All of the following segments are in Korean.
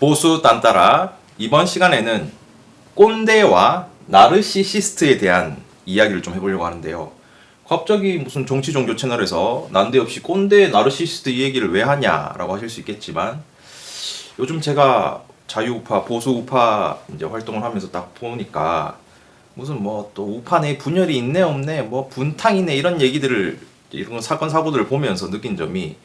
보수 딴따라 이번 시간에는 꼰대와 나르시시스트에 대한 이야기를 좀 해보려고 하는데요. 갑자기 무슨 정치 종교 채널에서 난데없이 꼰대 나르시시스트 이 얘기를 왜 하냐라고 하실 수 있겠지만, 요즘 제가 자유우파 보수우파 이제 활동을 하면서 딱 보니까 무슨 뭐 또 우파 내 분열이 있네 없네 뭐 분탕이네 이런 얘기들을, 이런 사건 사고들을 보면서 느낀 점이,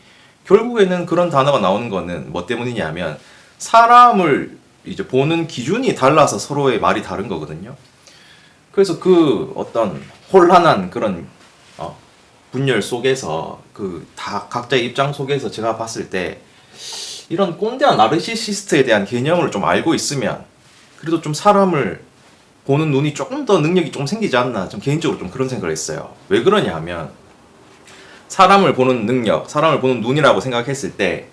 결국에는 그런 단어가 나오는 거는 뭐 때문이냐면 사람을 이제 보는 기준이 달라서 서로의 말이 다른 거거든요. 그래서 그 어떤 혼란한 그런 분열 속에서 그 다 각자의 입장 속에서 제가 봤을 때 이런 꼰대와 나르시시스트에 대한 개념을 좀 알고 있으면 그래도 좀 사람을 보는 눈이 조금 더 능력이 좀 생기지 않나, 좀 개인적으로 좀 그런 생각을 했어요. 왜 그러냐 하면, 사람을 보는 능력, 사람을 보는 눈이라고 생각했을 때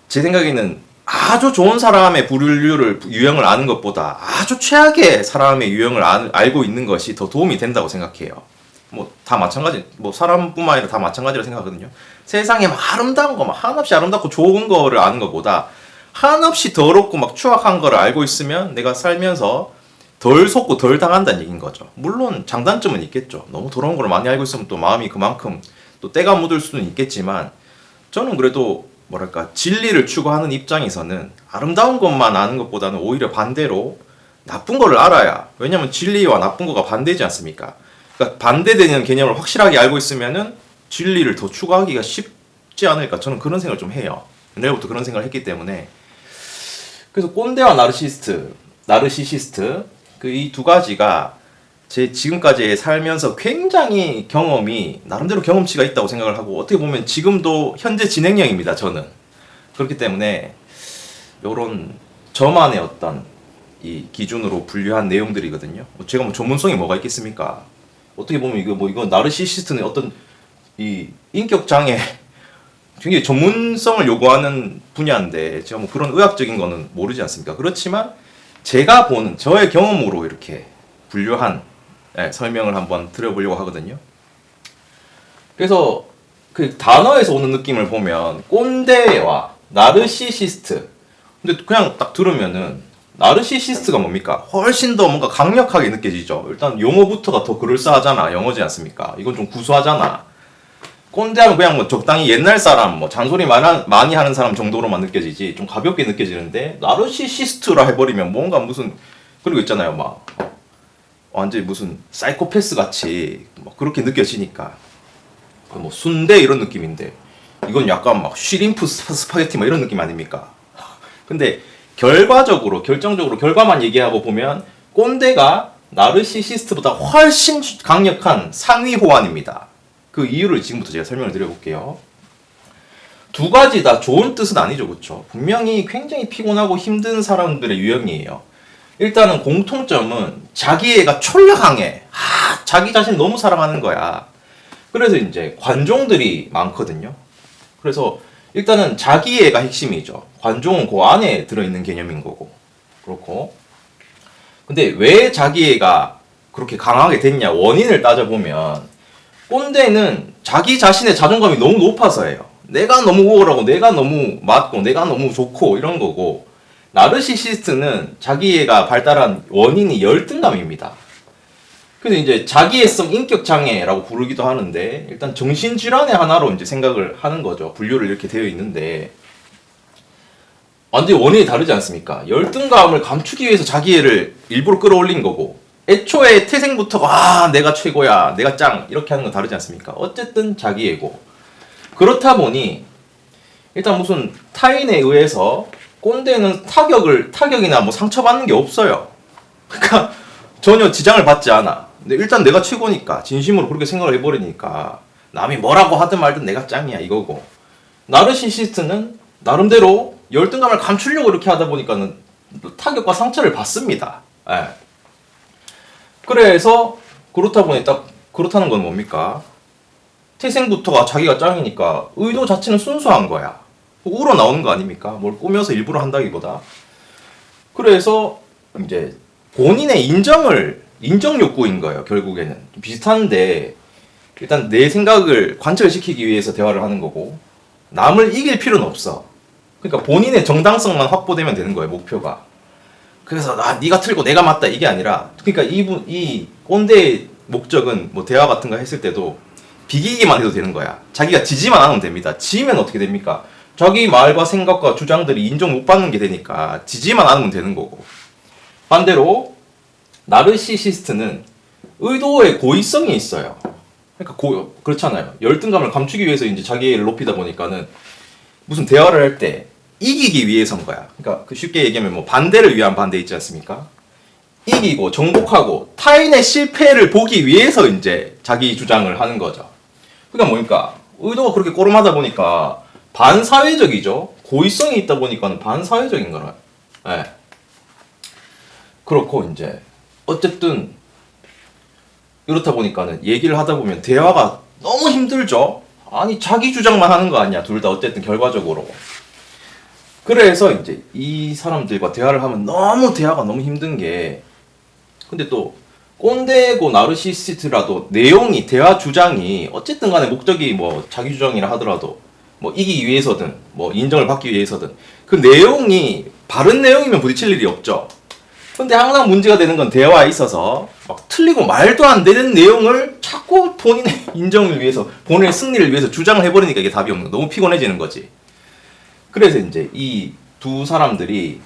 제 생각에는 아주 좋은 사람의 유형을 아는 것보다 아주 최악의 사람의 유형을 알고 있는 것이 더 도움이 된다고 생각해요. 뭐 다 마찬가지, 뭐 사람뿐만 아니라 다 마찬가지라 생각하거든요. 세상에 막 아름다운 거, 막 한없이 아름답고 좋은 거를 아는 것보다 한없이 더럽고 막 추악한 거를 알고 있으면 내가 살면서 덜 속고 덜 당한다는 얘기인 거죠. 물론 장단점은 있겠죠. 너무 더러운 걸 많이 알고 있으면 또 마음이 그만큼 또 때가 묻을 수는 있겠지만, 저는 그래도 뭐랄까 진리를 추구하는 입장에서는 아름다운 것만 아는 것보다는 오히려 반대로 나쁜 거를 알아야, 왜냐면 진리와 나쁜 거가 반대지 않습니까? 그러니까 반대되는 개념을 확실하게 알고 있으면은 진리를 더 추구하기가 쉽지 않을까, 저는 그런 생각을 좀 해요. 옛날부터 그런 생각을 했기 때문에. 그래서 꼰대와 나르시시스트 그 이 두 가지가 제 지금까지 살면서 굉장히 경험이 나름대로 경험치가 있다고 생각을 하고, 어떻게 보면 지금도 현재 진행형입니다, 저는. 그렇기 때문에 요런 저만의 어떤 이 기준으로 분류한 내용들이거든요. 제가 뭐 전문성이 뭐가 있겠습니까? 어떻게 보면 이거 나르시시스트는 어떤 이 인격 장애 굉장히 전문성을 요구하는 분야인데, 제가 뭐 그런 의학적인 거는 모르지 않습니까? 그렇지만 제가 보는 저의 경험으로 이렇게 분류한 설명을 한번 드려보려고 하거든요. 그래서 그 단어에서 오는 느낌을 보면 꼰대와 나르시시스트, 근데 그냥 딱 들으면은 나르시시스트가 뭡니까? 훨씬 더 뭔가 강력하게 느껴지죠. 일단 용어부터가 더 그럴싸하잖아. 영어지 않습니까? 이건 좀 구수하잖아. 꼰대하면 그냥 뭐 적당히 옛날 사람, 뭐 잔소리 많이 하는 사람 정도로만 느껴지지 좀 가볍게 느껴지는데, 나르시시스트라 해버리면 뭔가 무슨 그런 거 있잖아요. 막 완전히 무슨 사이코패스 같이 막 그렇게 느껴지니까, 뭐 순대 이런 느낌인데 이건 약간 막 쉬림프 스파게티 막 이런 느낌 아닙니까? 근데 결정적으로 결과만 얘기하고 보면 꼰대가 나르시시스트보다 훨씬 강력한 상위 호환입니다. 그 이유를 지금부터 제가 설명을 드려볼게요. 두 가지 다 좋은 뜻은 아니죠, 그렇죠? 분명히 굉장히 피곤하고 힘든 사람들의 유형이에요. 일단은 공통점은 자기애가 졸라 강해. 자기 자신 너무 사랑하는 거야. 그래서 이제 관종들이 많거든요. 그래서 일단은 자기애가 핵심이죠. 관종은 그 안에 들어있는 개념인 거고. 그렇고. 근데 왜 자기애가 그렇게 강하게 됐냐, 원인을 따져보면 꼰대는 자기 자신의 자존감이 너무 높아서예요. 내가 너무 우월하고 내가 너무 맞고 내가 너무 좋고 이런 거고, 나르시시스트는 자기애가 발달한 원인이 열등감입니다. 그래서 이제 자기애성 인격 장애라고 부르기도 하는데, 일단 정신질환의 하나로 이제 생각을 하는 거죠. 분류를 이렇게 되어 있는데 완전히 원인이 다르지 않습니까? 열등감을 감추기 위해서 자기애를 일부러 끌어올린 거고, 애초에 태생부터가 내가 최고야, 내가 짱 이렇게 하는 건 다르지 않습니까? 어쨌든 자기애고. 그렇다 보니 일단 무슨 타인에 의해서 꼰대는 타격이나 뭐 상처받는 게 없어요. 그러니까 전혀 지장을 받지 않아. 근데 일단 내가 최고니까, 진심으로 그렇게 생각을 해버리니까 남이 뭐라고 하든 말든 내가 짱이야 이거고, 나르시시스트는 나름대로 열등감을 감추려고 이렇게 하다 보니까는 타격과 상처를 받습니다. 그래서 그렇다 보니 딱 그렇다는 건 뭡니까? 태생부터가 자기가 짱이니까 의도 자체는 순수한 거야. 우러나오는 거 아닙니까? 뭘 꾸며서 일부러 한다기보다. 그래서 이제 본인의 인정 욕구인 거예요, 결국에는. 비슷한데, 일단 내 생각을 관철시키기 위해서 대화를 하는 거고, 남을 이길 필요는 없어. 그러니까 본인의 정당성만 확보되면 되는 거예요, 목표가. 그래서 네가 틀고 내가 맞다 이게 아니라, 그러니까 이 꼰대의 목적은 뭐 대화 같은 거 했을 때도 비기기만 해도 되는 거야. 자기가 지지만 하면 됩니다. 지면 어떻게 됩니까? 자기 말과 생각과 주장들이 인정 못 받는 게 되니까 지지만 않으면 되는 거고. 반대로 나르시시스트는 의도의 고의성이 있어요. 그러니까 그렇잖아요. 열등감을 감추기 위해서 이제 자기를 높이다 보니까는 무슨 대화를 할 때 이기기 위해서인 거야. 그러니까 그 쉽게 얘기하면 뭐 반대를 위한 반대 있지 않습니까? 이기고 정복하고 타인의 실패를 보기 위해서 이제 자기 주장을 하는 거죠. 그러니까 뭡니까? 의도가 그렇게 꼬름하다 보니까 반사회적이죠. 고의성이 있다 보니까는 반사회적인 거라. 네. 그렇고 이제 어쨌든 이렇다 보니까는 얘기를 하다 보면 대화가 너무 힘들죠. 아니 자기 주장만 하는 거 아니야. 둘 다 어쨌든 결과적으로. 그래서 이제 이 사람들과 대화를 하면 대화가 너무 힘든 게, 근데 또 꼰대고 나르시시스트라도 내용이, 대화 주장이 어쨌든 간에 목적이 뭐 자기 주장이라 하더라도 뭐 이기기 위해서든 뭐 인정을 받기 위해서든 그 내용이 바른 내용이면 부딪힐 일이 없죠. 근데 항상 문제가 되는 건 대화에 있어서 막 틀리고 말도 안 되는 내용을 자꾸 본인의 인정을 위해서, 본인의 승리를 위해서 주장을 해버리니까 이게 답이 없는 거. 너무 피곤해지는 거지. 그래서 이제 이 두 사람들이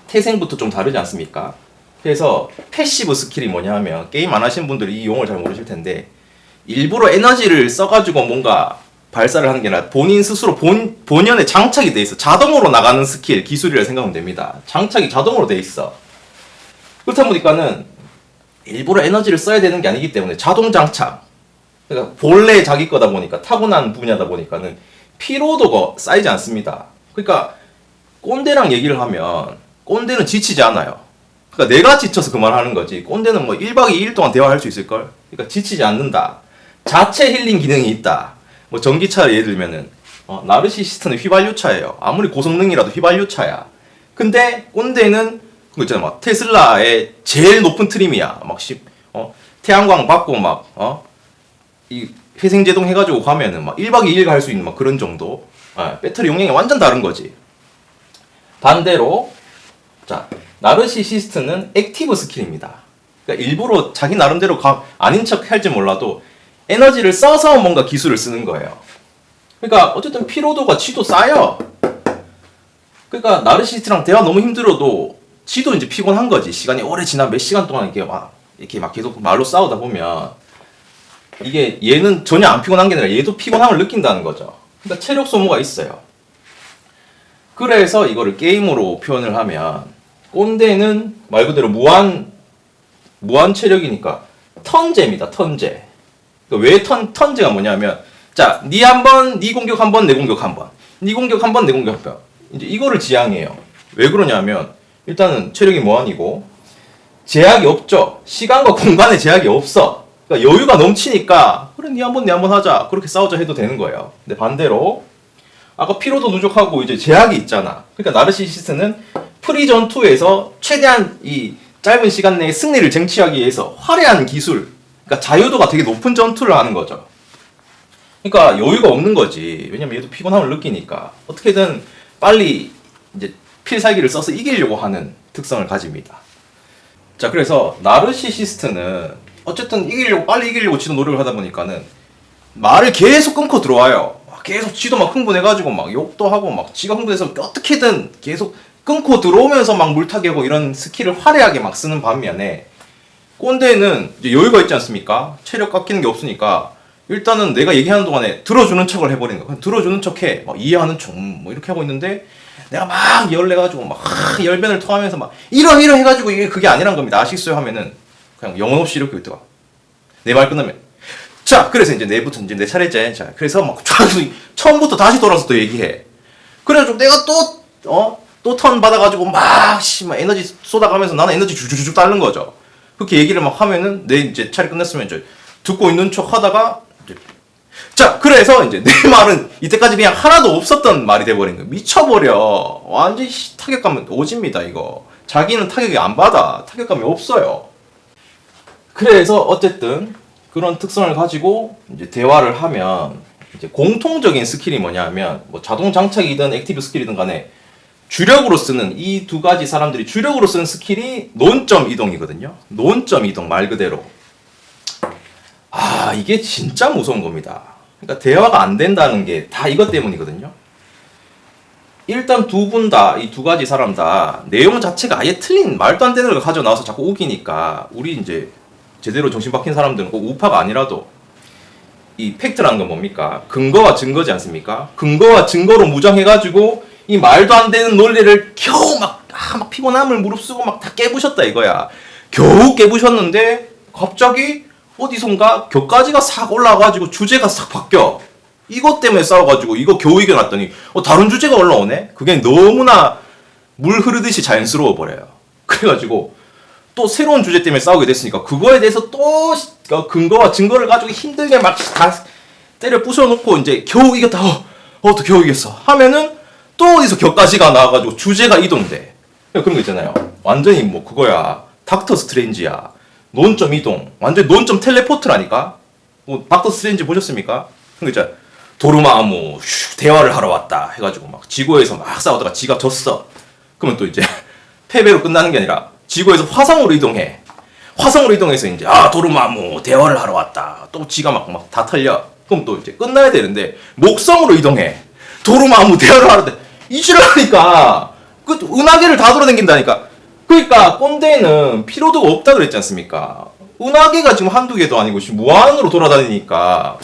태생부터 좀 다르지 않습니까? 그래서 패시브 스킬이 뭐냐 하면, 게임 안 하시는 분들이 이 용어를 잘 모르실 텐데, 일부러 에너지를 써가지고 뭔가 발사를 하는 게 아니라 본인 스스로 본연에 장착이 돼 있어. 자동으로 나가는 스킬, 기술이라 생각하면 됩니다. 장착이 자동으로 돼 있어. 그렇다 보니까는 일부러 에너지를 써야 되는 게 아니기 때문에 자동 장착. 그러니까 본래 자기 거다 보니까, 타고난 분야다 보니까는 피로도가 쌓이지 않습니다. 그러니까 꼰대랑 얘기를 하면 꼰대는 지치지 않아요. 그러니까 내가 지쳐서 그 말 하는 거지. 꼰대는 뭐 1박 2일 동안 대화할 수 있을걸? 그러니까 지치지 않는다. 자체 힐링 기능이 있다. 뭐 전기차 예를 들면은 나르시시스트는 휘발유차예요. 아무리 고성능이라도 휘발유차야. 근데 꼰대는 그거 있잖아, 막 테슬라의 제일 높은 트림이야. 막 태양광 받고 이 회생제동 해가지고 가면은 막 1박 2일 갈 수 있는 막 그런 정도. 배터리 용량이 완전 다른 거지. 반대로 자, 나르시시스트는 액티브 스킬입니다. 그러니까 일부러 자기 나름대로 아닌 척 할지 몰라도 에너지를 써서 뭔가 기술을 쓰는 거예요. 그러니까 어쨌든 피로도가 지도 쌓여. 그러니까 나르시시스트랑 대화 너무 힘들어도 지도 이제 피곤한 거지. 시간이 오래 지나 몇 시간 동안 이렇게 막 계속 말로 싸우다 보면 이게 얘는 전혀 안 피곤한 게 아니라 얘도 피곤함을 느낀다는 거죠. 그러니까 체력 소모가 있어요. 그래서 이거를 게임으로 표현을 하면 꼰대는 말 그대로 무한 체력이니까 턴제입니다. 턴제. 그러니까 왜 턴제가 뭐냐면, 자, 니 공격 한 번, 내 공격 한 번. 니 공격 한 번, 내 공격 한 번. 이제 이거를 지향해요. 왜 그러냐면 일단은 체력이 무한이고 제약이 없죠. 시간과 공간에 제약이 없어. 그러니까 여유가 넘치니까 그래 니 한 번, 내 한 번 하자. 그렇게 싸우자 해도 되는 거예요. 근데 반대로 아까 피로도 누적하고 이제 제약이 있잖아. 그러니까 나르시시스트는 프리전투에서 최대한 이 짧은 시간 내에 승리를 쟁취하기 위해서 화려한 기술, 그러니까 자유도가 되게 높은 전투를 하는 거죠. 그러니까 여유가 없는 거지. 왜냐면 얘도 피곤함을 느끼니까 어떻게든 빨리 이제 필살기를 써서 이기려고 하는 특성을 가집니다. 자, 그래서 나르시시스트는 어쨌든 빨리 이기려고 지도 노력을 하다 보니까는 말을 계속 끊고 들어와요. 계속 지도 막 흥분해가지고 막 욕도 하고 막 지가 흥분해서 어떻게든 계속 끊고 들어오면서 막 물타기 하고 이런 스킬을 화려하게 막 쓰는 반면에 꼰대는 이제 여유가 있지 않습니까? 체력 깎이는 게 없으니까 일단은 내가 얘기하는 동안에 들어주는 척을 해버리는 거야. 그냥 들어주는 척해. 막 이해하는 척 뭐 이렇게 하고 있는데 내가 막 열내가지고 막 열변을 토하면서 막 이러 해가지고 이게 그게 아니란 겁니다. 아시겠어요? 하면은 그냥 영혼 없이 이렇게 있다가 내 말 끝나면 자, 그래서 이제 내부터 이제 내 차례지. 자, 그래서 막 처음부터 다시 돌아서 또 얘기해. 그래가지고 내가 또 턴 받아가지고 막 에너지 쏟아가면서 나는 에너지 주주주 따르는 거죠. 그렇게 얘기를 막 하면은 내 이제 차례 끝났으면 이제 듣고 있는 척 하다가 이제 자, 그래서 이제 내 말은 이때까지 그냥 하나도 없었던 말이 돼버린 거야. 미쳐버려. 완전 타격감 오집니다, 이거. 자기는 타격이 안 받아. 타격감이 없어요. 그래서 어쨌든 그런 특성을 가지고 이제 대화를 하면 이제 공통적인 스킬이 뭐냐면 뭐 자동 장착이든 액티브 스킬이든 간에 주력으로 쓰는 이 두 가지 사람들이 주력으로 쓰는 스킬이 논점 이동이거든요. 논점 이동 말 그대로. 아, 이게 진짜 무서운 겁니다. 그러니까 대화가 안 된다는 게 다 이것 때문이거든요. 일단 두 분 다, 이 두 가지 사람 다 내용 자체가 아예 틀린 말도 안 되는 걸 가져 나와서 자꾸 우기니까 우리 이제 제대로 정신 박힌 사람들은 꼭 우파가 아니라도 이 팩트라는 건 뭡니까? 근거와 증거지 않습니까? 근거와 증거로 무장해가지고 이 말도 안 되는 논리를 겨우 막 피곤함을 무릅쓰고 막 다 깨부셨다 이거야. 겨우 깨부셨는데 갑자기 어디선가 격가지가 싹 올라와가지고 주제가 싹 바뀌어. 이것 때문에 싸워가지고 이거 겨우 이겨놨더니 다른 주제가 올라오네? 그게 너무나 물 흐르듯이 자연스러워 버려요. 그래가지고 또 새로운 주제 때문에 싸우게 됐으니까 그거에 대해서 또 근거와 증거를 가지고 힘들게 막 다 때려 부숴놓고 이제 겨우 이겼다. 또 겨우 이겼어. 하면은 또 어디서 격가지가 나와가지고 주제가 이동돼. 그런 거 있잖아요. 완전히 뭐 그거야. 닥터 스트레인지야. 논점 이동. 완전 논점 텔레포트라니까. 뭐 닥터 스트레인지 보셨습니까? 그런 거 있잖아. 도루마무 대화를 하러 왔다 해가지고 막 지구에서 막 싸우다가 지가 졌어. 그러면 또 이제 패배로 끝나는 게 아니라 지구에서 화성으로 이동해. 화성으로 이동해서 이제 도루마무 대화를 하러 왔다. 또 지가 막 다 털려. 그럼 또 이제 끝나야 되는데 목성으로 이동해. 도루마무 대화를 하러 돼. 이지랄하니까 그 은하계를 다 돌아다닌다니까. 그러니까 꼰대는 피로도가 없다 그랬지 않습니까? 은하계가 지금 한두 개도 아니고 무한으로 돌아다니니까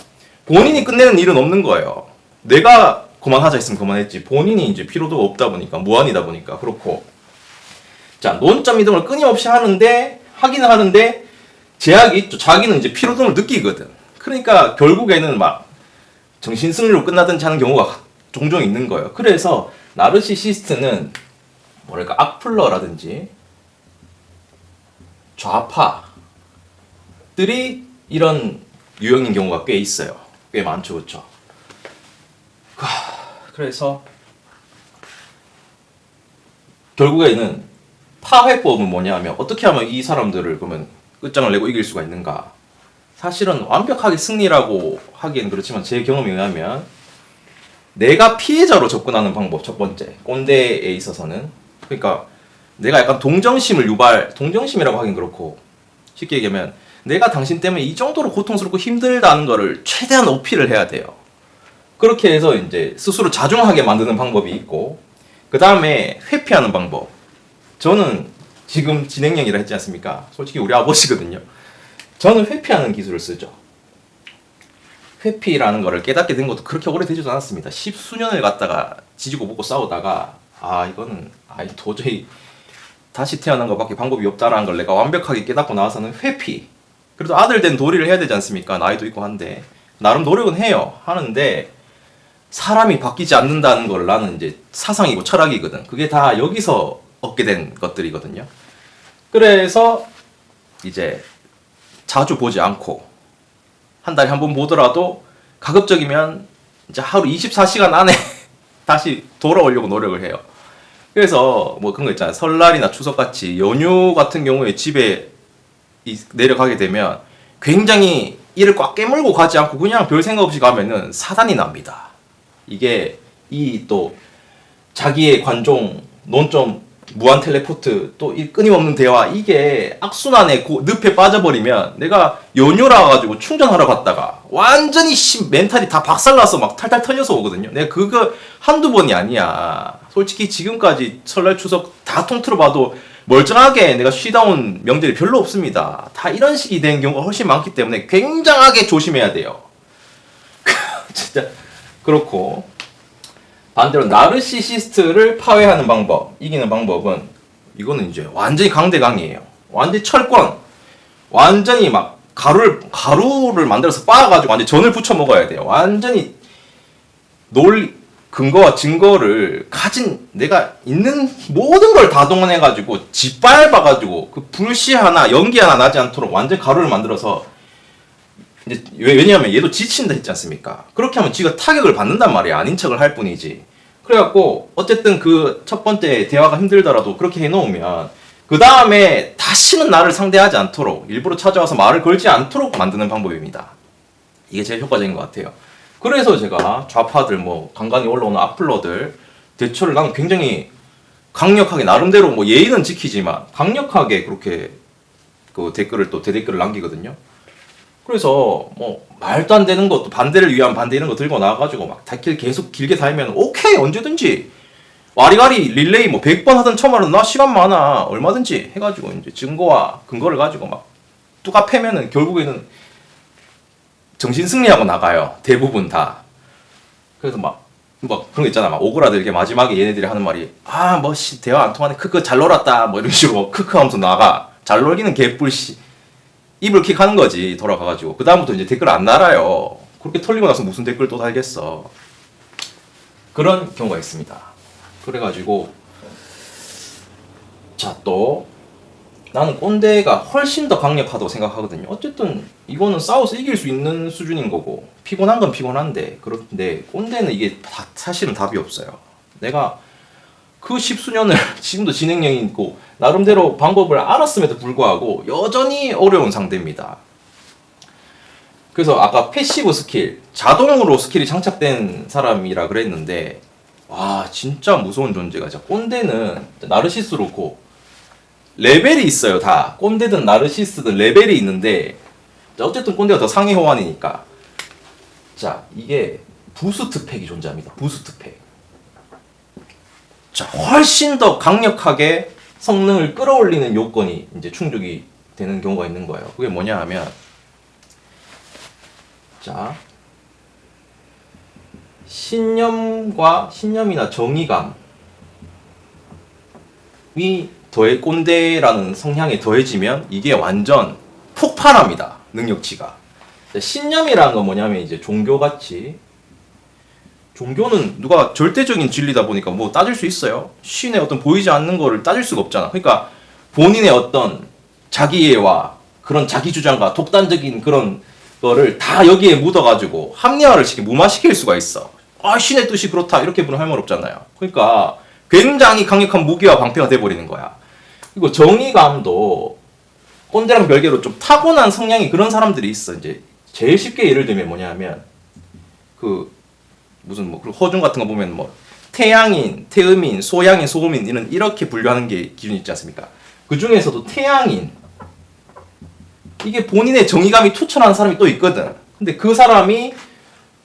본인이 끝내는 일은 없는 거예요. 내가 그만하자 했으면 그만했지. 본인이 이제 피로도가 없다 보니까 무한이다 보니까 그렇고. 자, 논점 이동을 끊임없이 하기는 하는데 제약이 있죠. 자기는 이제 피로도를 느끼거든. 그러니까 결국에는 막 정신승리로 끝나든지 하는 경우가 종종 있는 거예요. 그래서 나르시시스트는 뭐랄까 악플러라든지 좌파들이 이런 유형인 경우가 꽤 있어요. 꽤 많죠, 그렇죠? 그래서 결국에는 파회법은 뭐냐면 어떻게 하면 이 사람들을 그러면 끝장을 내고 이길 수가 있는가? 사실은 완벽하게 승리라고 하기엔 그렇지만 제 경험에 의하면 내가 피해자로 접근하는 방법 첫 번째 꼰대에 있어서는 그러니까 내가 약간 동정심이라고 하긴 그렇고 쉽게 얘기하면 내가 당신 때문에 이 정도로 고통스럽고 힘들다는 거를 최대한 어필을 해야 돼요. 그렇게 해서 이제 스스로 자중하게 만드는 방법이 있고 그 다음에 회피하는 방법. 저는 지금 진행형이라 했지 않습니까? 솔직히 우리 아버지거든요. 저는 회피하는 기술을 쓰죠. 회피라는 거를 깨닫게 된 것도 그렇게 오래되지도 않았습니다. 10수년을 갖다가 지지고 볶고 싸우다가 이거는 도저히 다시 태어난 것밖에 방법이 없다라는 걸 내가 완벽하게 깨닫고 나와서는 회피. 그래도 아들 된 도리를 해야 되지 않습니까? 나이도 있고 한데 나름 노력은 해요. 하는데 사람이 바뀌지 않는다는 걸 나는 이제 사상이고 철학이거든. 그게 다 여기서 얻게 된 것들이거든요. 그래서 이제 자주 보지 않고 한 달에 한 번 보더라도 가급적이면 이제 하루 24시간 안에 다시 돌아오려고 노력을 해요. 그래서 뭐 그런 거 있잖아요. 설날이나 추석같이 연휴 같은 경우에 집에 내려가게 되면 굉장히 이를 꽉 깨물고 가지 않고 그냥 별 생각 없이 가면은 사단이 납니다. 이게 이 또 자기의 관종, 논점, 무한 텔레포트, 또 이 끊임없는 대화 이게 악순환의 늪에 빠져버리면 내가 연휴라 가지고 충전하러 갔다가 완전히 멘탈이 다 박살나서 막 탈탈 털려서 오거든요. 내가 그거 한두 번이 아니야. 솔직히 지금까지 설날 추석 다 통틀어 봐도 멀쩡하게 내가 쉬다 온 명절이 별로 없습니다. 다 이런 식이 된 경우가 훨씬 많기 때문에 굉장하게 조심해야 돼요. 진짜 그렇고 반대로 나르시시스트를 파괴하는 방법, 이기는 방법은 이거는 이제 완전히 강대강이에요. 완전히 철권, 완전히 막 가루를 만들어서 빻아가지고 완전히 전을 부쳐 먹어야 돼요. 완전히 근거와 증거를 가진 내가 있는 모든 걸 다 동원해가지고 짓밟아가지고 그 불씨 하나 연기 하나 나지 않도록 완전 가루를 만들어서 이제 왜냐하면 얘도 지친다 했지 않습니까? 그렇게 하면 지가 타격을 받는단 말이야. 아닌 척을 할 뿐이지. 그래갖고 어쨌든 그 첫 번째 대화가 힘들더라도 그렇게 해놓으면 그 다음에 다시는 나를 상대하지 않도록 일부러 찾아와서 말을 걸지 않도록 만드는 방법입니다. 이게 제일 효과적인 것 같아요. 그래서 제가 좌파들 뭐 간간히 올라오는 악플러들 대처를 나는 굉장히 강력하게 나름대로 뭐 예의는 지키지만 강력하게 그렇게 그 댓글을 또 대댓글을 남기거든요. 그래서 뭐 말도 안 되는 것도 반대를 위한 반대 이런 거 들고 나와가지고 막 댓글 계속 길게 달면 오케이 언제든지 와리가리 릴레이 뭐 100번 하든 1000번 나 시간 많아 얼마든지 해가지고 이제 증거와 근거를 가지고 막 뚜까 패면은 결국에는 정신승리하고 나가요. 대부분 다. 그래서 막 그런 거 있잖아. 막 오그라들게 마지막에 얘네들이 하는 말이 대화 안 통하네. 크크 잘 놀았다. 뭐 이런 식으로 크크 하면서 나가. 잘 놀기는 개뿔씨. 입을 킥 하는 거지. 돌아가가지고. 그 다음부터 이제 댓글 안 달아요. 그렇게 털리고 나서 무슨 댓글 또 달겠어. 그런 경우가 있습니다. 그래가지고 자 또 나는 꼰대가 훨씬 더 강력하다고 생각하거든요. 어쨌든 이거는 싸워서 이길 수 있는 수준인 거고 피곤한 건 피곤한데 그런데 꼰대는 이게 사실은 답이 없어요. 내가 그 십수년을 지금도 진행형이 있고 나름대로 방법을 알았음에도 불구하고 여전히 어려운 상대입니다. 그래서 아까 패시브 스킬, 자동으로 스킬이 장착된 사람이라 그랬는데 와 진짜 무서운 존재가 진짜 꼰대는 나르시스로 그렇고 레벨이 있어요. 다 꼰대든 나르시스든 레벨이 있는데 어쨌든 꼰대가 더 상위 호환이니까 자 이게 부스트 팩이 존재합니다. 부스트 팩. 자 훨씬 더 강력하게 성능을 끌어올리는 요건이 이제 충족이 되는 경우가 있는 거예요. 그게 뭐냐 하면 자 신념이나 정의감이 꼰대라는 성향에 더해지면 이게 완전 폭발합니다. 능력치가. 신념이라는 건 뭐냐면 이제 종교같이 종교는 누가 절대적인 진리다 보니까 뭐 따질 수 있어요. 신의 어떤 보이지 않는 거를 따질 수가 없잖아. 그러니까 본인의 어떤 자기애와 그런 자기 주장과 독단적인 그런 거를 다 여기에 묻어가지고 합리화를 무마시킬 수가 있어. 신의 뜻이 그렇다 이렇게 보면 할 말 없잖아요. 그러니까 굉장히 강력한 무기와 방패가 돼버리는 거야. 그리고 정의감도 꼰대랑 별개로 좀 타고난 성향이 그런 사람들이 있어. 이제 제일 쉽게 예를 들면 뭐냐면 무슨 허중 같은 거 보면 태양인, 태음인, 소양인, 소음인 이렇게 분류하는 게 기준이 있지 않습니까? 그 중에서도 태양인 이게 본인의 정의감이 투철한 사람이 또 있거든. 근데 그 사람이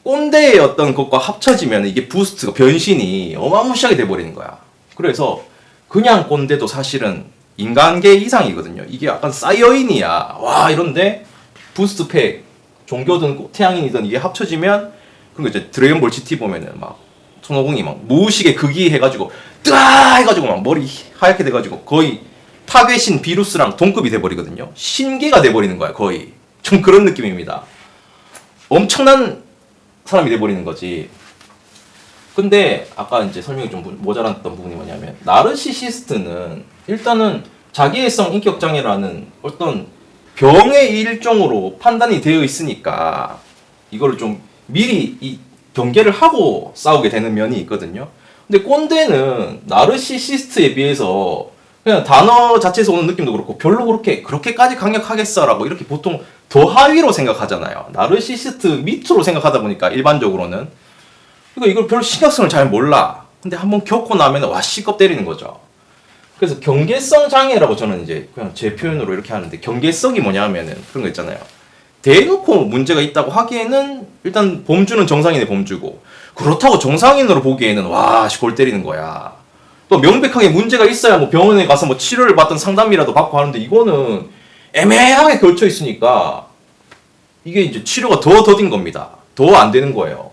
꼰대의 어떤 것과 합쳐지면 이게 부스트가 변신이 어마무시하게 돼버리는 거야. 그래서 그냥 꼰대도 사실은 인간계 이상이거든요. 이게 약간 사이어인이야. 와 이런데 부스트 팩 종교든 태양인이든 이게 합쳐지면 그런 거 이제 드래곤볼 GT 보면은 막 손오공이 막 무의식의 극이 해가지고 뜨아 해가지고 막 머리 하얗게 돼가지고 거의 파괴신 비루스랑 동급이 돼버리거든요. 신계가 돼버리는 거야 거의. 좀 그런 느낌입니다. 엄청난 사람이 돼버리는 거지. 근데 아까 이제 설명이 좀 모자랐던 부분이 뭐냐면 나르시시스트는 일단은 자기애성 인격장애라는 어떤 병의 일종으로 판단이 되어 있으니까 이거를 좀 미리 이 경계를 하고 싸우게 되는 면이 있거든요. 근데 꼰대는 나르시시스트에 비해서 그냥 단어 자체에서 오는 느낌도 그렇고 별로 그렇게까지 강력하겠어라고 이렇게 보통 더 하위로 생각하잖아요. 나르시시스트 밑으로 생각하다 보니까 일반적으로는 그러니까 이걸 별로 심각성을 잘 몰라. 근데 한번 겪고 나면 와 씨껍 때리는 거죠. 그래서 경계성 장애라고 저는 이제 그냥 제 표현으로 이렇게 하는데 경계성이 뭐냐면은 그런 거 있잖아요. 대놓고 문제가 있다고 하기에는 일단 범주는 정상인의 범주고 그렇다고 정상인으로 보기에는 와 골 때리는 거야. 또 명백하게 문제가 있어야 뭐 병원에 가서 뭐 치료를 받던 상담이라도 받고 하는데 이거는 애매하게 걸쳐 있으니까 이게 이제 치료가 더 더딘 겁니다. 더 안 되는 거예요.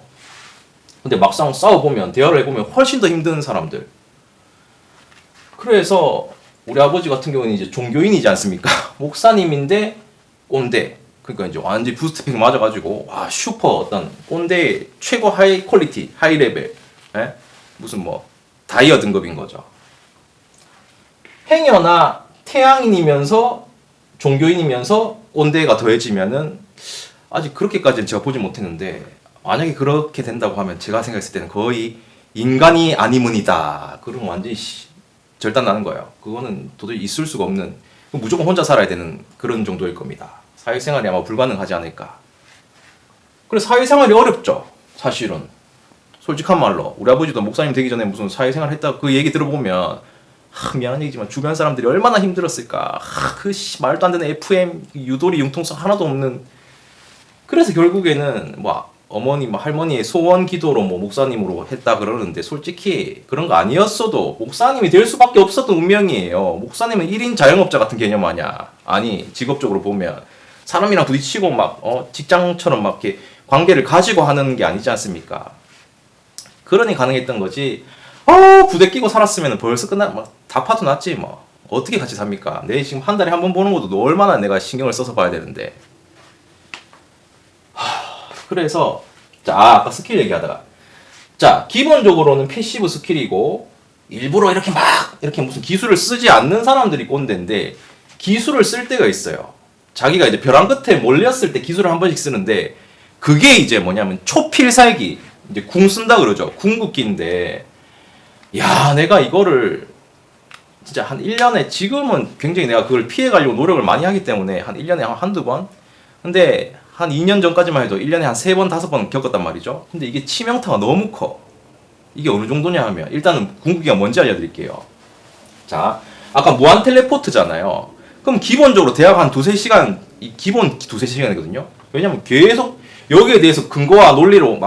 근데 막상 싸워보면 대화를 해보면 훨씬 더 힘든 사람들. 그래서 우리 아버지 같은 경우는 이제 종교인이지 않습니까? 목사님인데 꼰대. 그러니까 이제 완전히 부스트팩 맞아가지고 와 슈퍼 어떤 꼰대의 최고 하이 퀄리티, 하이 레벨, 무슨 다이어 등급인 거죠. 행여나 태양인이면서 종교인이면서 꼰대가 더해지면은 아직 그렇게까지는 제가 보지 못했는데 만약에 그렇게 된다고 하면 제가 생각했을 때는 거의 인간이 아니문이다. 그럼 완전히 절단 나는 거예요. 그거는 도저히 있을 수가 없는 무조건 혼자 살아야 되는 그런 정도일 겁니다. 사회생활이 아마 불가능하지 않을까. 그래서 사회생활이 어렵죠. 사실은 솔직한 말로 우리 아버지도 목사님 되기 전에 무슨 사회생활 했다 그 얘기 들어보면 미안한 얘기지만 주변 사람들이 얼마나 힘들었을까. 말도 안 되는 FM 유도리 융통성 하나도 없는. 그래서 결국에는 뭐 어머니 뭐 할머니의 소원 기도로 뭐 목사님으로 했다 그러는데 솔직히 그런 거 아니었어도 목사님이 될 수밖에 없었던 운명이에요. 목사님은 1인 자영업자 같은 개념 아니야. 아니 직업적으로 보면 사람이랑 부딪히고 막 직장처럼 막 이렇게 관계를 가지고 하는 게 아니지 않습니까? 그러니 가능했던 거지. 부대 끼고 살았으면 벌써 다 파도 났지 뭐. 어떻게 같이 삽니까? 내 지금 한 달에 한 번 보는 것도 얼마나 내가 신경을 써서 봐야 되는데. 그래서 아까 스킬 얘기하다가 기본적으로는 패시브 스킬이고 일부러 이렇게 무슨 기술을 쓰지 않는 사람들이 꼰대인데 기술을 쓸 때가 있어요. 자기가 이제 벼랑 끝에 몰렸을 때 기술을 한 번씩 쓰는데 그게 이제 뭐냐면 초필살기 이제 궁 쓴다 그러죠. 궁극기인데 내가 이거를 진짜 한 1년에 지금은 굉장히 내가 그걸 피해 가려고 노력을 많이 하기 때문에 한 1년에 한두 번 근데 한 2년 전까지만 해도 1년에 한 3번, 5번 겪었단 말이죠. 근데 이게 치명타가 너무 커. 이게 어느 정도냐 하면 일단은 궁극기가 뭔지 알려드릴게요. 아까 무한 텔레포트잖아요. 그럼 기본적으로 대략 한 2-3시간 기본 2-3시간이거든요. 왜냐면 계속 여기에 대해서 근거와 논리로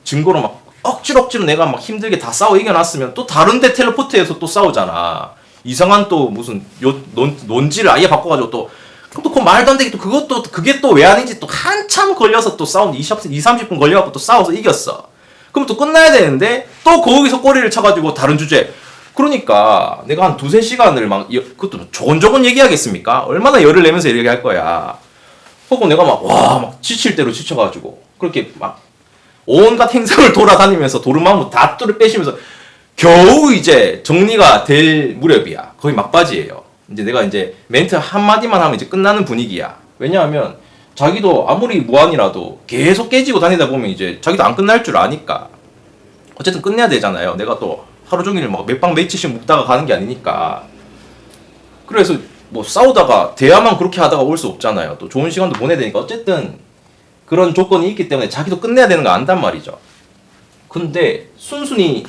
증거로 억지로 내가 힘들게 다 싸워 이겨놨으면 또 다른 데 텔레포트해서 또 싸우잖아. 이상한 또 무슨 논지를 아예 바꿔가지고 또 그 말도 안 되게 또 그게 또 왜 아닌지 또 한참 걸려서 또 싸운 20-30분 걸려갖고 또 싸워서 이겼어. 그럼 또 끝나야 되는데 또 거기서 꼬리를 쳐가지고 다른 주제. 그러니까 내가 한 2-3시간을 그것도 조곤조곤 얘기하겠습니까? 얼마나 열을 내면서 얘기할 거야. 그리고 내가 지칠 대로 지쳐가지고 그렇게 온갖 행성을 돌아다니면서 도루마무 다 뚜를 빼시면서 겨우 이제 정리가 될 무렵이야. 거의 막바지예요. 이제 내가 이제 멘트 한마디만 하면 이제 끝나는 분위기야. 왜냐하면 자기도 아무리 무한이라도 계속 깨지고 다니다 보면 이제 자기도 안 끝날 줄 아니까 어쨌든 끝내야 되잖아요. 내가 또 하루 종일 몇방 며칠씩 묵다가 가는 게 아니니까. 그래서 싸우다가 대화만 그렇게 하다가 올 수 없잖아요. 또 좋은 시간도 보내야 되니까 어쨌든 그런 조건이 있기 때문에 자기도 끝내야 되는 거 안단 말이죠. 근데 순순히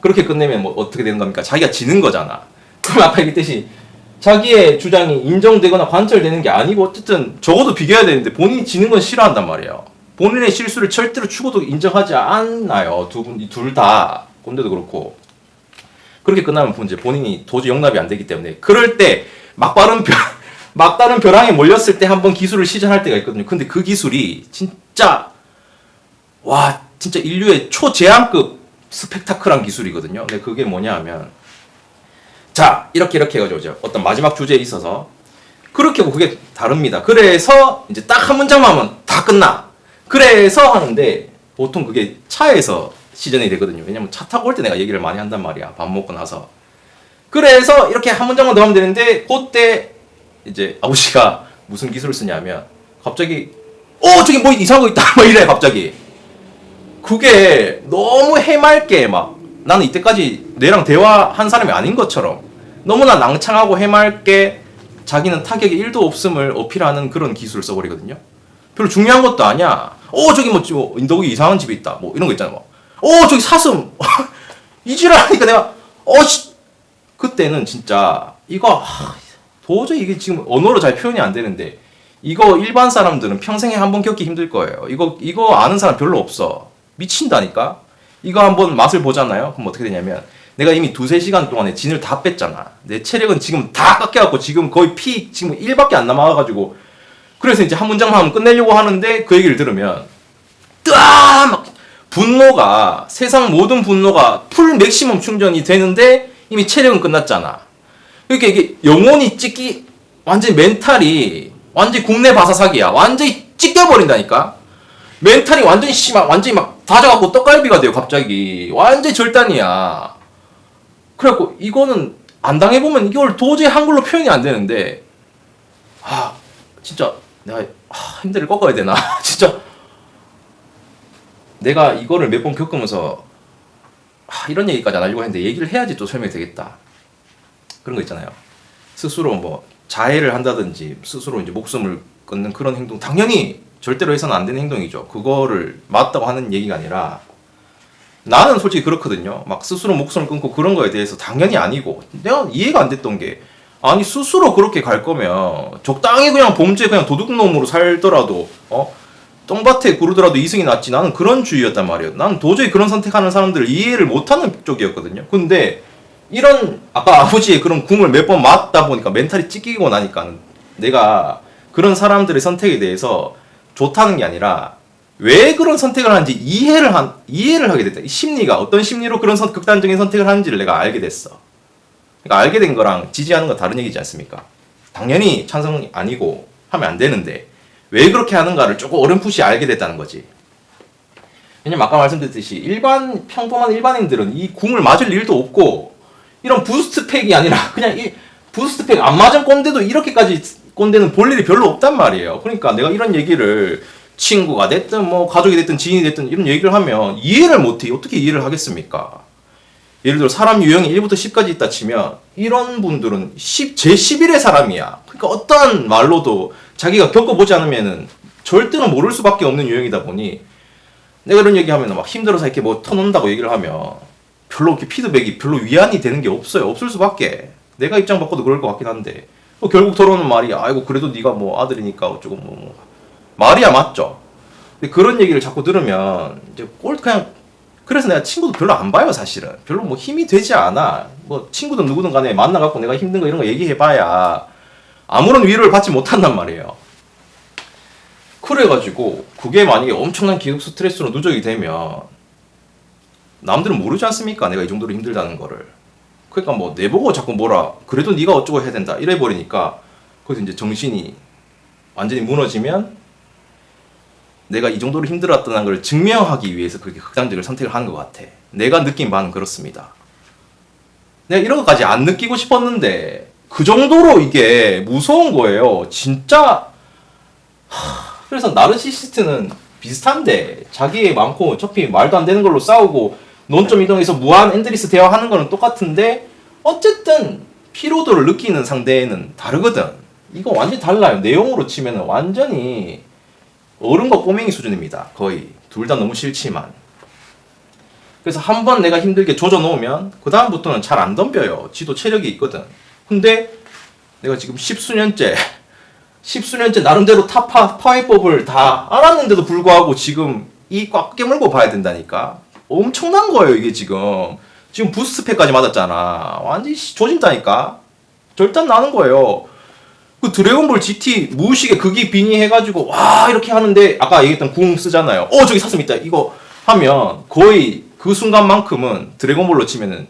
그렇게 끝내면 어떻게 되는 겁니까? 자기가 지는 거잖아. 그럼 아까 얘기했듯이 자기의 주장이 인정되거나 관철되는 게 아니고 어쨌든 적어도 비교해야 되는데 본인이 지는 건 싫어한단 말이에요. 본인의 실수를 절대로 죽어도 인정하지 않나요. 둘 다. 꼰대도 그렇고. 그렇게 끝나면 이제 본인이 도저히 용납이 안 되기 때문에 그럴 때 막다른 벼랑에 몰렸을 때 한번 기술을 시전할 때가 있거든요. 근데 그 기술이 진짜 진짜 인류의 초제한급 스펙타클한 기술이거든요. 근데 그게 뭐냐 하면 이렇게 해가지고 어떤 마지막 주제에 있어서 그렇게 하고 그게 다릅니다. 그래서 이제 딱 한 문장만 하면 다 끝나. 그래서 하는데 보통 그게 차에서 시전이 되거든요. 왜냐면 차 타고 올 때 내가 얘기를 많이 한단 말이야. 밥 먹고 나서. 그래서 이렇게 한 문장만 더 하면 되는데 그때 이제 아버지가 무슨 기술을 쓰냐면 갑자기 저기 이상한 거 있다 이래 갑자기. 그게 너무 해맑게 나는 이때까지 내랑 대화한 사람이 아닌 것처럼 너무나 낭창하고 해맑게 자기는 타격이 1도 없음을 어필하는 그런 기술을 써버리거든요. 별로 중요한 것도 아니야. 저기 인도국이 이상한 집이 있다. 이런 거 있잖아. 저기 사슴. 이지랄하니까 내가 그때는 진짜 이거 도저히 이게 지금 언어로 잘 표현이 안 되는데 이거 일반 사람들은 평생에 한 번 겪기 힘들 거예요. 이거 아는 사람 별로 없어. 미친다니까. 이거 한번 맛을 보잖아요. 그럼 어떻게 되냐면 내가 이미 2-3시간 동안에 진을 다 뺐잖아. 내 체력은 지금 다 깎여갖고 지금 거의 지금 1밖에 안 남아가지고 그래서 이제 한 문장만 하면 끝내려고 하는데 그 얘기를 들으면 분노가 세상 모든 분노가 풀 맥시멈 충전이 되는데 이미 체력은 끝났잖아. 그러니까 이게 영혼이 완전히 멘탈이 완전히 국내 바사삭이야. 완전히 찢겨버린다니까. 멘탈이 완전히 완전히 다져갖고 떡갈비가 돼요. 갑자기 완전히 절단이야. 그래갖고 이거는 안 당해보면 이걸 도저히 한글로 표현이 안 되는데 진짜 내가 힘들을 꺾어야 되나. 진짜 내가 이거를 몇 번 겪으면서 이런 얘기까지 안 하려고 했는데 얘기를 해야지 또 설명이 되겠다. 그런 거 있잖아요. 스스로 자해를 한다든지 스스로 이제 목숨을 끊는 그런 행동 당연히 절대로 해서는 안 되는 행동이죠. 그거를 맞다고 하는 얘기가 아니라 나는 솔직히 그렇거든요. 막 스스로 목숨을 끊고 그런 거에 대해서 당연히 아니고 내가 이해가 안 됐던 게 아니 스스로 그렇게 갈 거면 적당히 그냥 범죄 그냥 도둑놈으로 살더라도 똥밭에 구르더라도 이승이 낫지. 나는 그런 주의였단 말이에요. 나는 도저히 그런 선택하는 사람들을 이해를 못하는 쪽이었거든요. 근데 이런 아까 아버지의 그런 궁을 몇 번 맞다 보니까 멘탈이 찢기고 나니까 내가 그런 사람들의 선택에 대해서 좋다는 게 아니라 왜 그런 선택을 하는지 이해를 하게 됐다. 이 심리가 어떤 심리로 그런 극단적인 선택을 하는지를 내가 알게 됐어. 그러니까 알게 된 거랑 지지하는 건 다른 얘기지 않습니까? 당연히 찬성이 아니고 하면 안 되는데 왜 그렇게 하는가를 조금 어렴풋이 알게 됐다는 거지. 왜냐면 아까 말씀드렸듯이 평범한 일반인들은 이 궁을 맞을 일도 없고 이런 부스트팩이 아니라 그냥 이 부스트팩 안 맞은 꼰대도 이렇게까지 꼰대는 볼 일이 별로 없단 말이에요. 그러니까 내가 이런 얘기를 친구가 됐든 뭐 가족이 됐든 지인이 됐든 이런 얘기를 하면 이해를 못해. 어떻게 이해를 하겠습니까? 예를 들어 사람 유형이 1부터 10까지 있다 치면 이런 분들은 제11의 사람이야. 그러니까 어떠한 말로도 자기가 겪어보지 않으면은 절대로 모를 수밖에 없는 유형이다 보니 내가 이런 얘기하면 막 힘들어서 이렇게 뭐 터놓는다고 얘기를 하면 별로 이렇게 피드백이 별로 위안이 되는 게 없어요. 없을 수밖에. 내가 입장 바꿔도 그럴 것 같긴 한데 결국 돌아오는 말이 아이고 그래도 네가 뭐 아들이니까 어쩌고 뭐 말이야 맞죠. 근데 그런 얘기를 자꾸 들으면 이제 그냥 그래서 내가 친구도 별로 안 봐요 사실은. 별로 뭐 힘이 되지 않아. 뭐 친구든 누구든 간에 만나갖고 내가 힘든 거 이런 거 얘기해봐야 아무런 위로를 받지 못한단 말이에요. 그래가지고 그게 만약에 엄청난 기급 스트레스로 누적이 되면 남들은 모르지 않습니까? 내가 이 정도로 힘들다는 거를. 그러니까 뭐 내보고 자꾸 뭐라 그래도 네가 어쩌고 해야 된다 이래버리니까 거기서 이제 정신이 완전히 무너지면 내가 이 정도로 힘들었다는 걸 증명하기 위해서 그렇게 극단적인 선택을 하는 것 같아. 내가 느낀 바는 그렇습니다. 내가 이런 것까지 안 느끼고 싶었는데 그 정도로 이게 무서운 거예요. 진짜. 그래서 나르시시스트는 비슷한데 자기의 많고 어차피 말도 안 되는 걸로 싸우고 논점 이동해서 무한 엔드리스 대화하는 거는 똑같은데 어쨌든 피로도를 느끼는 상대는 다르거든. 이거 완전히 달라요. 내용으로 치면 완전히 어른과 꼬맹이 수준입니다. 거의 둘 다 너무 싫지만. 그래서 한번 내가 힘들게 조져놓으면 그 다음부터는 잘 안 덤벼요. 지도 체력이 있거든. 근데 내가 지금 십수년째 나름대로 파해법을 다 알았는데도 불구하고 지금 이 꽉 깨물고 봐야 된다니까. 엄청난 거예요 이게 지금. 지금 부스트팩까지 맞았잖아. 완전히 조진다니까. 절단 나는 거예요. 그 드래곤볼 GT 무의식에 극이 빙의해가지고 와 이렇게 하는데 아까 얘기했던 궁 쓰잖아요. 저기 사슴 있다 이거 하면 거의 그 순간만큼은 드래곤볼로 치면은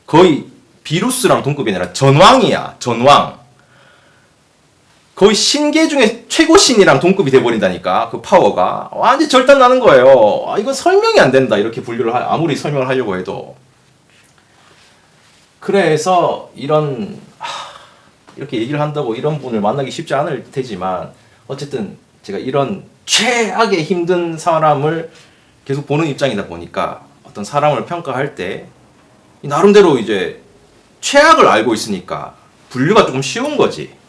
거의 비루스랑 동급이 아니라 전왕이야. 전왕. 거의 신계 중에 최고 신이랑 동급이 돼버린다니까. 그 파워가 완전 절단 나는 거예요. 이건 설명이 안 된다. 이렇게 분류를 아무리 설명을 하려고 해도. 그래서 이렇게 얘기를 한다고 이런 분을 만나기 쉽지 않을 테지만 어쨌든 제가 이런 최악의 힘든 사람을 계속 보는 입장이다 보니까 어떤 사람을 평가할 때 나름대로 이제 최악을 알고 있으니까 분류가 조금 쉬운 거지.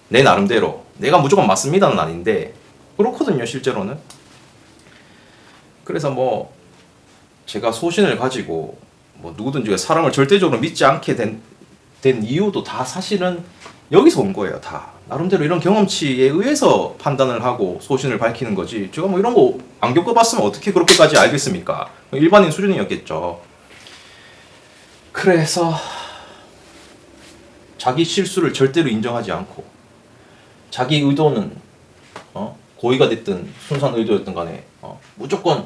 내 나름대로. 내가 무조건 맞습니다는 아닌데 그렇거든요 실제로는. 그래서 뭐 제가 소신을 가지고 뭐 누구든지 사람을 절대적으로 믿지 않게 된 이유도 다 사실은 여기서 온 거예요. 다 나름대로 이런 경험치에 의해서 판단을 하고 소신을 밝히는 거지. 제가 뭐 이런 거 안 겪어봤으면 어떻게 그렇게까지 알겠습니까? 일반인 수준이었겠죠. 그래서 자기 실수를 절대로 인정하지 않고 자기 의도는 고의가 됐든 순수한 의도였든 간에 무조건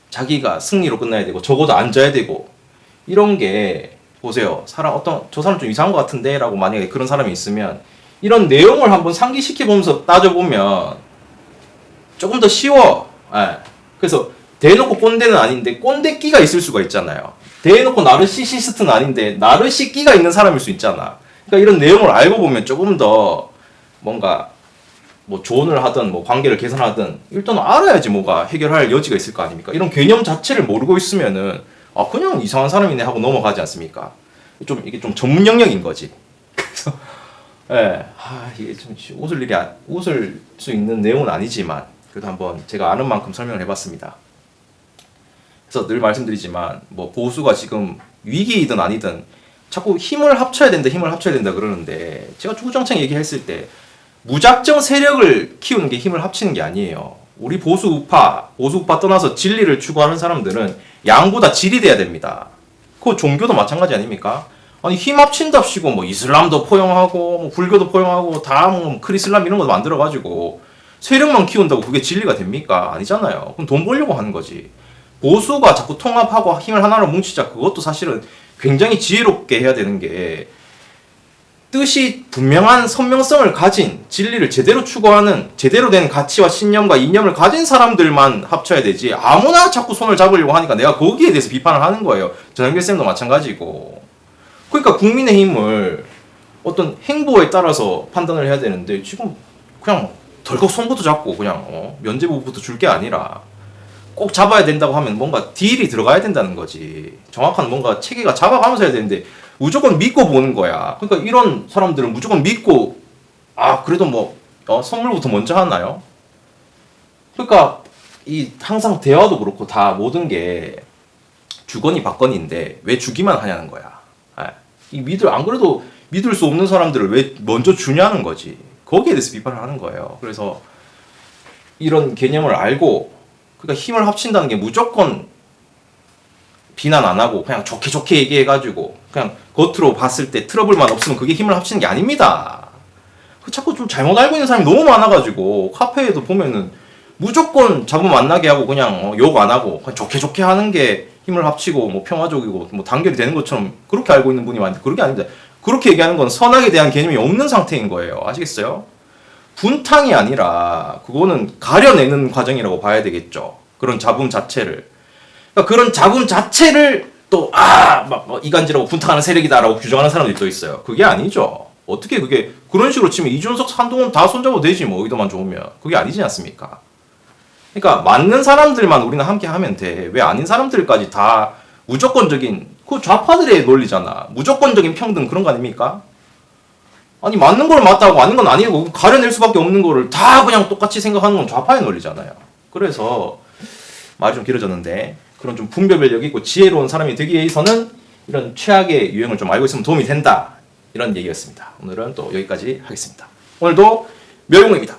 자기가 승리로 끝나야 되고 적어도 앉아야 되고 이런 게 보세요. 저 사람 좀 이상한 것 같은데 라고 만약에 그런 사람이 있으면 이런 내용을 한번 상기시켜보면서 따져보면 조금 더 쉬워. 그래서 대놓고 꼰대는 아닌데 꼰대 끼가 있을 수가 있잖아요. 대놓고 나르시시스트는 아닌데 나르시 끼가 있는 사람일 수 있잖아. 그러니까 이런 내용을 알고 보면 조금 더 뭔가 뭐 조언을 하든 뭐 관계를 개선하든 일단 알아야지 뭐가 해결할 여지가 있을 거 아닙니까? 이런 개념 자체를 모르고 있으면은 그냥 이상한 사람이네 하고 넘어가지 않습니까? 이게 좀 전문 영역인 거지. 그래서 이게 좀 웃을 수 있는 내용은 아니지만 그래도 한번 제가 아는 만큼 설명을 해봤습니다. 그래서 늘 말씀드리지만 뭐 보수가 지금 위기이든 아니든 자꾸 힘을 합쳐야 된다 그러는데 제가 주구장창 얘기했을 때 무작정 세력을 키우는 게 힘을 합치는 게 아니에요. 우리 보수우파 떠나서 진리를 추구하는 사람들은 양보다 질이 돼야 됩니다. 그 종교도 마찬가지 아닙니까? 아니 힘 합친답시고 뭐 이슬람도 포용하고 뭐 불교도 포용하고 다 뭐 크리슬람 이런 거 만들어가지고 세력만 키운다고 그게 진리가 됩니까? 아니잖아요. 그럼 돈 벌려고 하는 거지. 보수가 자꾸 통합하고 힘을 하나로 뭉치자, 그것도 사실은 굉장히 지혜롭게 해야 되는 게 뜻이 분명한 선명성을 가진 진리를 제대로 추구하는 제대로 된 가치와 신념과 이념을 가진 사람들만 합쳐야 되지, 아무나 자꾸 손을 잡으려고 하니까 내가 거기에 대해서 비판을 하는 거예요. 전영길쌤도 마찬가지고. 그러니까 국민의힘을 어떤 행보에 따라서 판단을 해야 되는데 지금 그냥 덜컥 손부터 잡고 그냥 면제부부터 줄 게 아니라 꼭 잡아야 된다고 하면 뭔가 딜이 들어가야 된다는 거지. 정확한 뭔가 체계가 잡아가면서 해야 되는데 무조건 믿고 보는 거야. 그러니까 이런 사람들은 무조건 믿고 그래도 뭐 선물부터 먼저 하나요? 그러니까 이 항상 대화도 그렇고 다 모든 게 주거니 받거니인데 왜 주기만 하냐는 거야. 안 그래도 믿을 수 없는 사람들을 왜 먼저 주냐는 거지. 거기에 대해서 비판을 하는 거예요. 그래서 이런 개념을 알고, 그러니까 힘을 합친다는 게 무조건 비난 안 하고 그냥 좋게 얘기해가지고 그냥 겉으로 봤을 때 트러블만 없으면 그게 힘을 합치는 게 아닙니다. 자꾸 좀 잘못 알고 있는 사람이 너무 많아가지고 카페에도 보면은 무조건 자부 만나게 하고 그냥 욕 안 하고 그냥 좋게 하는 게 힘을 합치고 뭐 평화적이고 뭐 단결이 되는 것처럼 그렇게 알고 있는 분이 많은데 그렇게 아닙니다. 그렇게 얘기하는 건 선악에 대한 개념이 없는 상태인 거예요. 아시겠어요? 분탕이 아니라 그거는 가려내는 과정이라고 봐야 되겠죠. 그런 잡음 자체를. 그러니까 그런 잡음 자체를 또 이간질하고 분탕하는 세력이다라고 규정하는 사람들이 또 있어요. 그게 아니죠. 어떻게 그게 그런 식으로 치면 이준석, 한동훈 다 손잡아도 되지 뭐, 의도만 좋으면. 그게 아니지 않습니까? 그러니까 맞는 사람들만 우리는 함께 하면 돼. 왜 아닌 사람들까지 다 무조건적인, 그 좌파들의 논리잖아. 무조건적인 평등 그런 거 아닙니까? 아니 맞는 걸 맞다고 아닌 건 아니고 가려낼 수밖에 없는 거를 다 그냥 똑같이 생각하는 건 좌파의 논리잖아요. 그래서 말이 좀 길어졌는데 그런 좀 분별력 있고 지혜로운 사람이 되기 위해서는 이런 최악의 유형을 좀 알고 있으면 도움이 된다, 이런 얘기였습니다. 오늘은 또 여기까지 하겠습니다. 오늘도 멸공입니다.